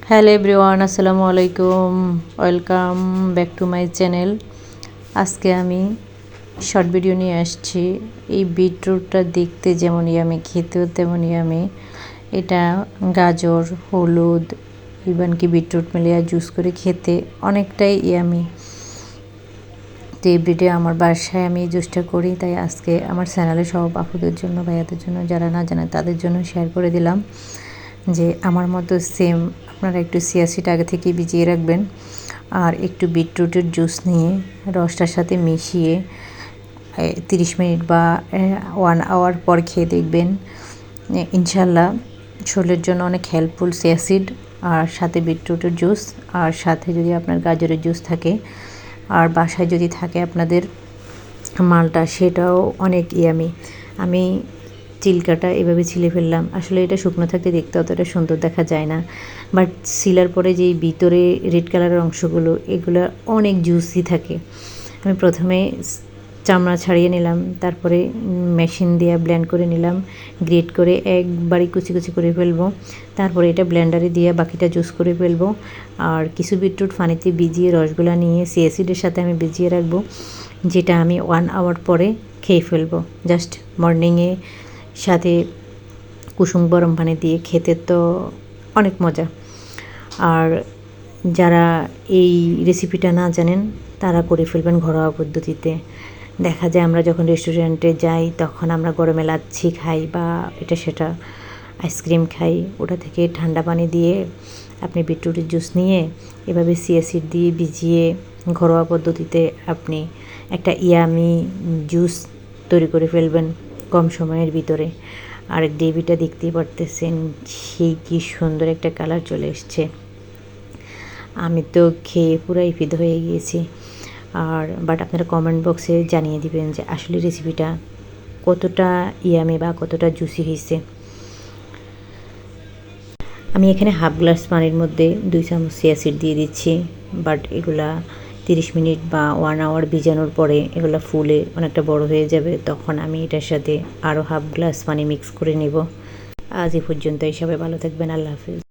Hello everyone, আসসালামু আলাইকুম। Welcome back to my channel. আজকে আমি শর্ট ভিডিও নিয়ে আসছি। এই বিটরুটটা দেখতে যেমন ইয়ামি, খেতেও তেমনই ইয়ামি। এটা গাজর, হলুদ, ইভেন কি বিটরুট মিলিয়ে জুস করে খেতে অনেকটাই ইয়ামি। তো এভরিডে আমার বাসায় আমি এই জুসটা করি, তাই আজকে আমার চ্যানেলে সব আপুদের জন্য, ভাইয়াদের জন্য, যারা না জানে তাদের জন্য শেয়ার করে দিলাম যে আমার মতো সেম আপনারা একটু চিয়া সিড আগে থেকে ভিজিয়ে রাখবেন, আর একটু বিটরুটের জুস নিয়ে রসটার সাথে মিশিয়ে 30 মিনিট বা 1 আওয়ার পর খেয়ে দেখবেন ইনশাল্লাহ শরীরের জন্য অনেক হেল্পফুল। চিয়া সিড আর সাথে বিটরুটের জুস, আর সাথে যদি আপনার গাজরের জুস থাকে, আর বাসায় যদি থাকে আপনাদের মালটা, সেটাও অনেক ইয়ামি। আমি চিল্কাটা এভাবে ছিলে ফেললাম। আসলে এটা শুকনো থাকতে দেখতে অতটা সুন্দর দেখা যায় না, বাট সিলার পরে যেই ভিতরে রেড কালারের অংশগুলো, এগুলো অনেক জুসি থাকে। আমি প্রথমে চামড়া ছাড়িয়ে নিলাম, তারপরে মেশিন দিয়ে ব্লেন্ড করে নিলাম, গ্রেট করে একবারই কুচি কুচি করে ফেলবো। তারপরে এটা ব্লেন্ডারে দিয়ে বাকিটা জুস করে ফেলবো। আর কিছু বিটরুট পানিতে ভিজিয়ে রসগুলা নিয়ে চিয়া সিডের সাথে আমি ভিজিয়ে রাখবো, যেটা আমি 1 আওয়ার পরে খেয়ে ফেলবো। জাস্ট মর্নিংয়ে সাথে কুসুম গরম পানি দিয়ে খেতে তো অনেক মজা। আর যারা এই রেসিপিটা না জানেন তারা করে ফেলবেন ঘরোয়া পদ্ধতিতে। দেখা যায় আমরা যখন রেস্টুরেন্টে যাই তখন আমরা গরমে লাচ্ছি খাই বা এটা সেটা আইসক্রিম খাই, ওটা থেকে ঠান্ডা পানি দিয়ে আপনি বিটরুটের জুস নিয়ে এভাবে চিয়া সিড দিয়ে ভিজিয়ে ঘরোয়া পদ্ধতিতে আপনি একটা ইয়ামি জুস তৈরি করে ফেলবেন কম সময়ের ভিতরে। আর গ্রেভিটা দেখতেই পারতেছেন, সেই কি সুন্দর একটা কালার চলে এসছে। আমি তো খেয়ে পুরাই ফিদ হয়ে গিয়েছি। আর বাট আপনারা কমেন্ট বক্সে জানিয়ে দিবেন যে আসলে রেসিপিটা কতটা ইয়ামি বা কতটা জুসি হয়েছে। আমি এখানে হাফ গ্লাস পানির মধ্যে 2 চামচ চিয়া সিড দিয়ে দিচ্ছি, বাট এগুলা 30 মিনিট বা 1 আওয়ার ভিজানোর পরে এগুলো ফুলে অনেকটা বড় হয়ে যাবে, তখন আমি এটার সাথে আরও হাফ গ্লাস পানি মিক্স করে নেব। আজ এ পর্যন্তই, সবাই ভালো থাকবেন, আল্লাহ হাফিজ।